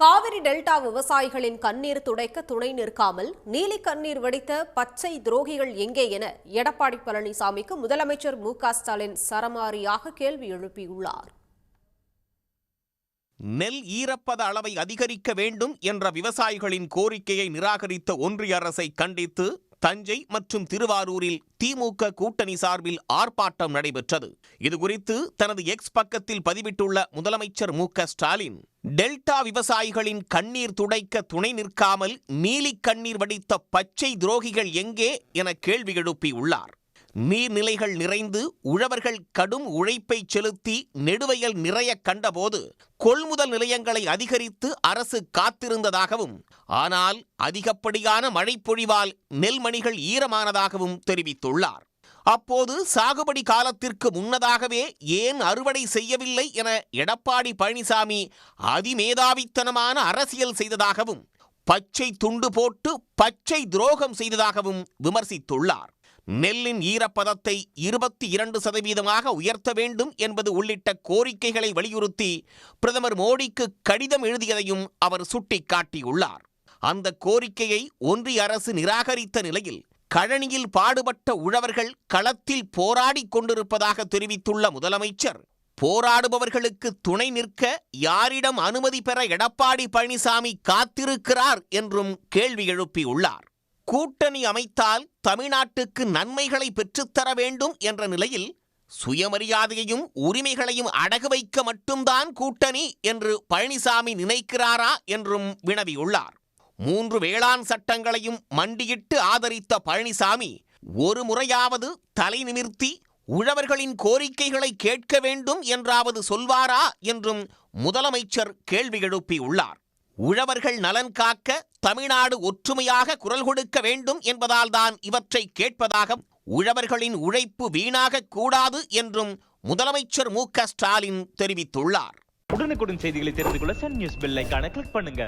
Kaveri delta விவசாயிகளின் கண்ணீர் துடைக்க துணை நிற்காமல் நீலி கண்ணீர் வடித்த பச்சை துரோகிகள் எங்கே என எடப்பாடி பழனிசாமிக்கு முதலமைச்சர் மு.க.ஸ்டாலின் சரமாரியாக கேள்வி எழுப்பியுள்ளார். நெல் ஈரப்பத அளவை அதிகரிக்க வேண்டும் என்ற விவசாயிகளின் கோரிக்கையை நிராகரித்த ஒன்றிய அரசை கண்டித்து தஞ்சை மற்றும் திருவாரூரில் திமுக கூட்டணி சார்பில் ஆர்ப்பாட்டம் நடைபெற்றது. இதுகுறித்து தனது எக்ஸ் பக்கத்தில் பதிவிட்டுள்ள முதலமைச்சர் மு.க.ஸ்டாலின், டெல்டா விவசாயிகளின் கண்ணீர் துடைக்க துணை நிற்காமல் நீலி கண்ணீர் வடித்த பச்சை துரோகிகள் எங்கே என கேள்வி எழுப்பியுள்ளார். நீர்நிலைகள் நிறைந்து உழவர்கள் கடும் உழைப்பை செலுத்தி நெடுவயல் நிறைய கண்டபோது கொள்முதல் நிலையங்களை அதிகரித்து அரசு காத்திருந்ததாகவும், ஆனால் அதிகப்படியான மழைப்பொழிவால் நெல்மணிகள் ஈரமானதாகவும் தெரிவித்துள்ளார். அப்போது சாகுபடி காலத்திற்கு முன்னதாகவே ஏன் அறுவடை செய்யவில்லை என எடப்பாடி பழனிசாமி அதிமேதாவித்தனமான அரசியல் செய்ததாகவும், பச்சை துண்டு போட்டு பச்சை துரோகம் செய்ததாகவும் விமர்சித்துள்ளார். நெல்லின் ஈரப்பதத்தை 22% உயர்த்த வேண்டும் என்பது உள்ளிட்ட கோரிக்கைகளை வலியுறுத்தி பிரதமர் மோடிக்கு கடிதம் எழுதியதையும் அவர் சுட்டிக்காட்டியுள்ளார். அந்த கோரிக்கையை ஒன்றிய அரசு நிராகரித்த நிலையில் கழனியில் பாடுபட்ட உழவர்கள் களத்தில் போராடி கொண்டிருப்பதாக தெரிவித்துள்ள முதலமைச்சர், போராடுபவர்களுக்கு துணை நிற்க யாரிடம் அனுமதி பெற எடப்பாடி பழனிசாமி காத்திருக்கிறார் என்றும் கேள்வி எழுப்பியுள்ளார். கூட்டணி அமைத்தால் தமிழ்நாட்டுக்கு நன்மைகளை பெற்றுத்தர வேண்டும் என்ற நிலையில் சுயமரியாதையையும் உரிமைகளையும் அடகு வைக்க மட்டும்தான் கூட்டணி என்று பழனிசாமி நினைக்கிறாரா என்றும் வினவியுள்ளார். 3 வேளாண் சட்டங்களையும் மண்டியிட்டு ஆதரித்த பழனிசாமி ஒரு முறையாவது தலை நிமிர்த்தி உழவர்களின் கோரிக்கைகளை கேட்க வேண்டும் என்றாவது சொல்வாரா என்றும் முதலமைச்சர் கேள்வி எழுப்பியுள்ளார். உழவர்கள் நலன் காக்க தமிழ்நாடு ஒற்றுமையாக குரல் கொடுக்க வேண்டும் என்பதால் தான் இவற்றை கேட்பதாக, உழவர்களின் உழைப்பு வீணாகக் கூடாது என்றும் முதலமைச்சர் மு.க.ஸ்டாலின் தெரிவித்துள்ளார். உடனுக்குடன் செய்திகளை தெரிந்து கொள்ள சன் நியூஸ் பெல் ஐகானை கிளிக் பண்ணுங்க.